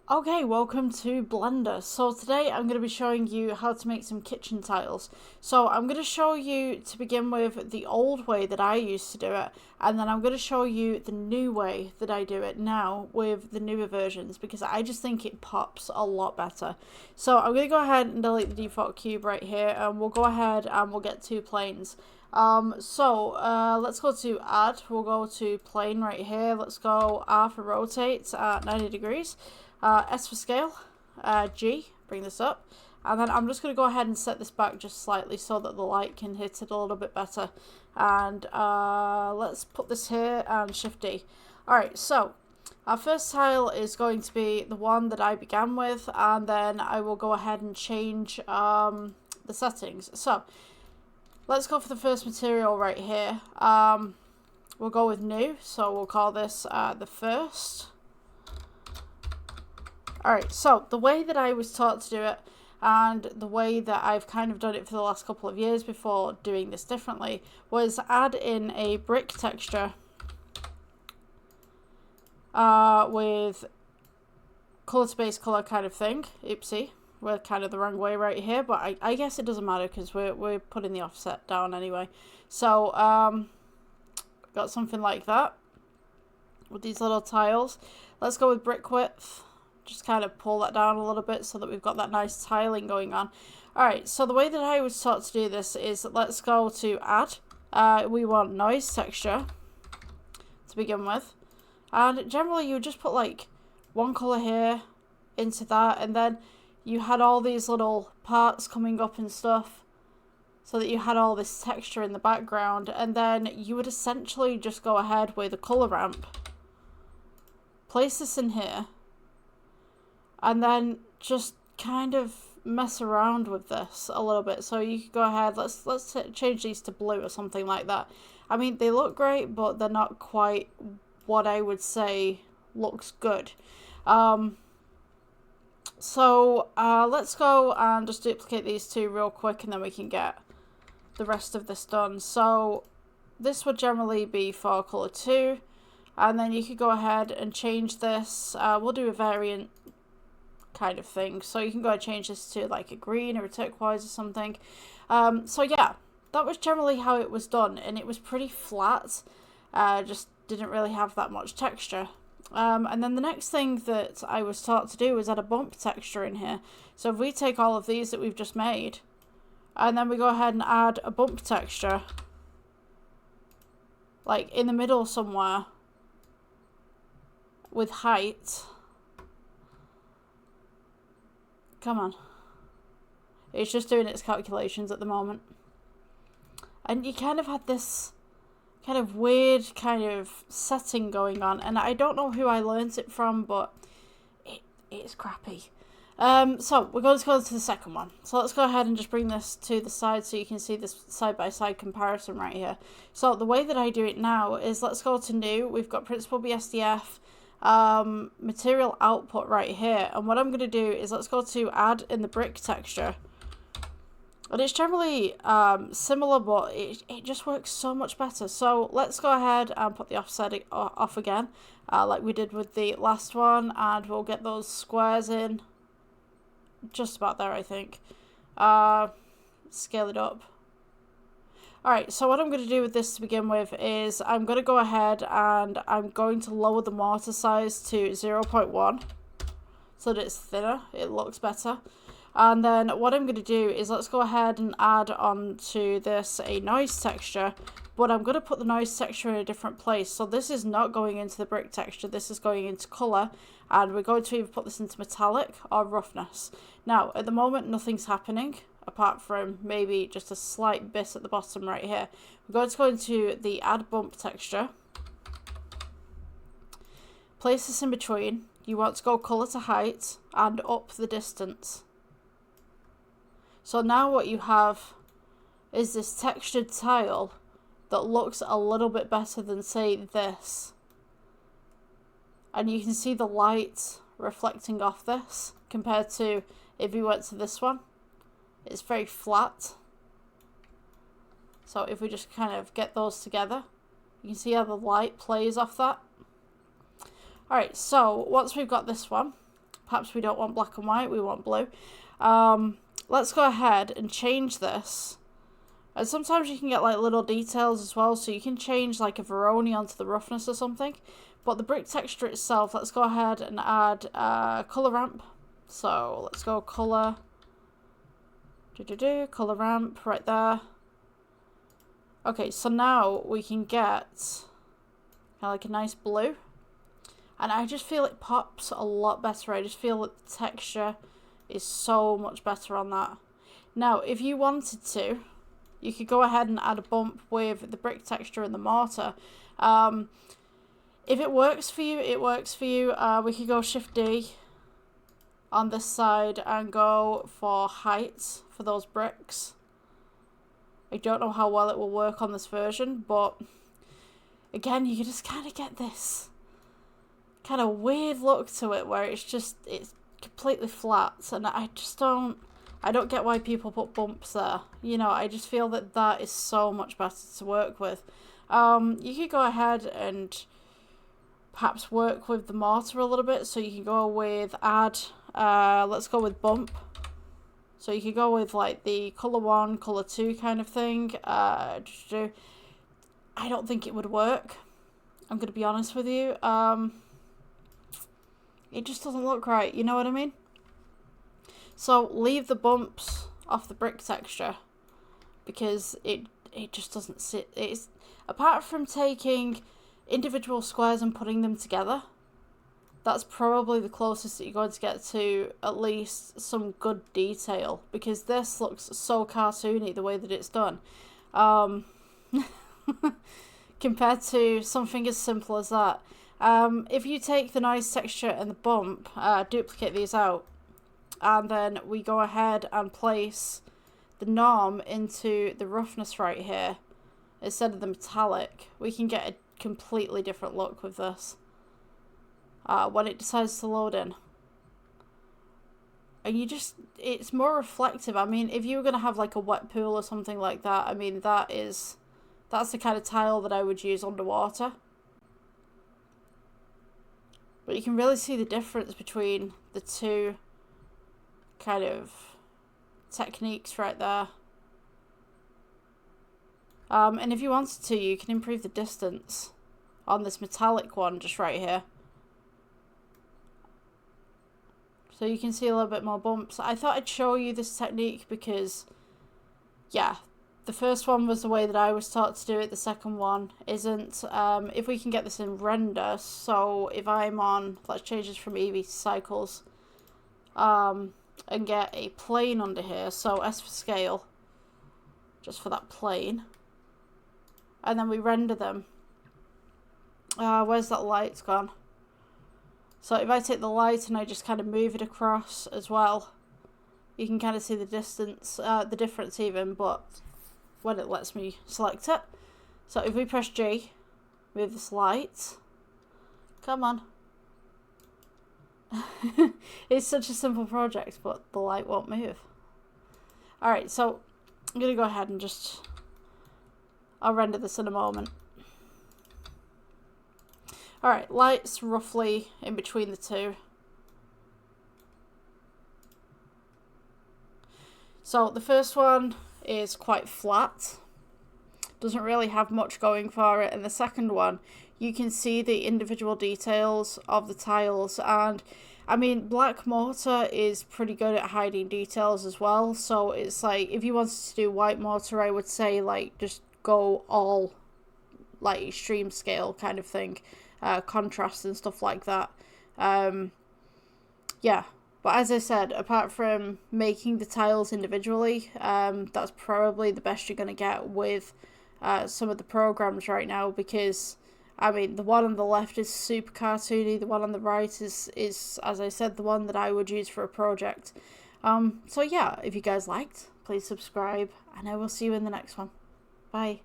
Okay, welcome to Blender. So today I'm going to be showing you how to make some kitchen tiles. So I'm going to show you to begin with the old way that I used to do it, and then I'm going to show you the new way that I do it now with the newer versions because I just think it pops a lot better. So I'm going to go ahead and delete the default cube right here, and we'll go ahead and we'll get two planes. Let's go to add, we'll go to plane right here, let's go R for rotate at 90 degrees. S for scale, G, bring this up, and then I'm just going to go ahead and set this back just slightly so that the light can hit it a little bit better, and let's put this here and Shift D. Alright, so our first tile is going to be the one that I began with, and then I will go ahead and change the settings. So let's go for the first material right here. We'll go with new, so we'll call this the first. Alright, so the way that I was taught to do it, and the way that I've kind of done it for the last couple of years before doing this differently, was add in a brick texture with colour to base colour kind of thing. Oopsie, we're kind of the wrong way right here, but I guess it doesn't matter because we're putting the offset down anyway. So, got something like that with these little tiles. Let's go with brick width. Just kind of pull that down a little bit so that we've got that nice tiling going on. Alright, so the way that I was taught to do this is let's go to add. We want noise texture to begin with. And generally you would just put like one colour here into that, and then you had all these little parts coming up and stuff so that you had all this texture in the background, and then you would essentially just go ahead with a colour ramp. Place this in here. And then just kind of mess around with this a little bit. So you could go ahead, let's change these to blue or something like that. I mean, they look great, but they're not quite what I would say looks good. Let's go and just duplicate these two real quick, and then we can get the rest of this done. So this would generally be for color 2. And then you could go ahead and change this. We'll do a variant kind of thing, so you can go and change this to like a green or a turquoise or something. So yeah, that was generally how it was done, and it was pretty flat, just didn't really have that much texture. And then the next thing that I was taught to do was add a bump texture in here. So if we take all of these that we've just made, and then we go ahead and add a bump texture like in the middle somewhere with height. Come on. It's just doing its calculations at the moment. And you kind of had this kind of weird kind of setting going on. And I don't know who I learnt it from, but it's crappy. So we're going to go to the second one. So let's go ahead and just bring this to the side so you can see this side-by-side comparison right here. So the way that I do it now is let's go to new. We've got Principal BSDF. Material output right here, and what I'm going to do is let's go to add in the brick texture, and it's generally similar, but it just works so much better. So let's go ahead and put the offset off again, like we did with the last one, and we'll get those squares in just about there, I think. Scale it up. Alright, so what I'm going to do with this to begin with is I'm going to go ahead and I'm going to lower the mortar size to 0.1 so that it's thinner, it looks better. And then what I'm going to do is let's go ahead and add onto this a noise texture, but I'm going to put the noise texture in a different place. So this is not going into the brick texture, this is going into colour, and we're going to either put this into metallic or roughness. Now, at the moment, nothing's happening, apart from maybe just a slight bit at the bottom right here. We're going to go into the add bump texture. Place this in between. You want to go colour to height and up the distance. So now what you have is this textured tile that looks a little bit better than, say, this. And you can see the light reflecting off this compared to if we went to this one. It's very flat. So if we just kind of get those together, you can see how the light plays off that. Alright, so once we've got this one, perhaps we don't want black and white, we want blue. Let's go ahead and change this. And sometimes you can get like little details as well, so you can change like a Veroni onto the roughness or something. But the brick texture itself, let's go ahead and add color ramp. So let's go color, color ramp right there. Okay, so now we can get kind of like a nice blue. And I just feel it pops a lot better. I just feel that the texture is so much better on that. Now, if you wanted to, you could go ahead and add a bump with the brick texture and the mortar. If it works for you, it works for you. We could go Shift D on this side and go for height for those bricks. I don't know how well it will work on this version, but again, you can just kind of get this kind of weird look to it where it's completely flat, and I don't get why people put bumps there. You know, I just feel that that is so much better to work with. You could go ahead and perhaps work with the mortar a little bit, so you can go with add, let's go with bump. So you could go with like the color 1, color 2 kind of thing. I don't think it would work. I'm going to be honest with you. It just doesn't look right, you know what I mean? So leave the bumps off the brick texture because it just doesn't sit. It's apart from taking individual squares and putting them together, that's probably the closest that you're going to get to at least some good detail, because this looks so cartoony the way that it's done. Compared to something as simple as that. If you take the noise texture and the bump, duplicate these out, and then we go ahead and place the norm into the roughness right here instead of the metallic, we can get a completely different look with this when it decides to load in. And it's more reflective. I mean, if you were going to have like a wet pool or something like that, I mean, that's the kind of tile that I would use underwater. But you can really see the difference between the two kind of techniques right there. And if you wanted to, you can improve the distance on this metallic one just right here. So you can see a little bit more bumps. I thought I'd show you this technique because, yeah, the first one was the way that I was taught to do it. The second one isn't. If we can get this in render, so if I'm on, let's change this from Eevee to cycles, and get a plane under here. So S for scale, just for that plane. And then we render them. Where's that light gone? So if I take the light and I just kind of move it across as well, you can kind of see the distance, the difference even, but when it lets me select it. So if we press G, move this light. Come on. It's such a simple project, but the light won't move. Alright, so I'm going to go ahead and I'll render this in a moment. Alright, light's roughly in between the two. So the first one is quite flat, doesn't really have much going for it, and the second one, you can see the individual details of the tiles, and I mean, black mortar is pretty good at hiding details as well, so it's like, if you wanted to do white mortar, I would say like just go all like extreme scale kind of thing, contrast and stuff like that. Yeah, but as I said, apart from making the tiles individually, that's probably the best you're going to get with some of the programs right now, because I mean, the one on the left is super cartoony, the one on the right is as I said, the one that I would use for a project. So yeah, if you guys liked, please subscribe, and I will see you in the next one. Bye.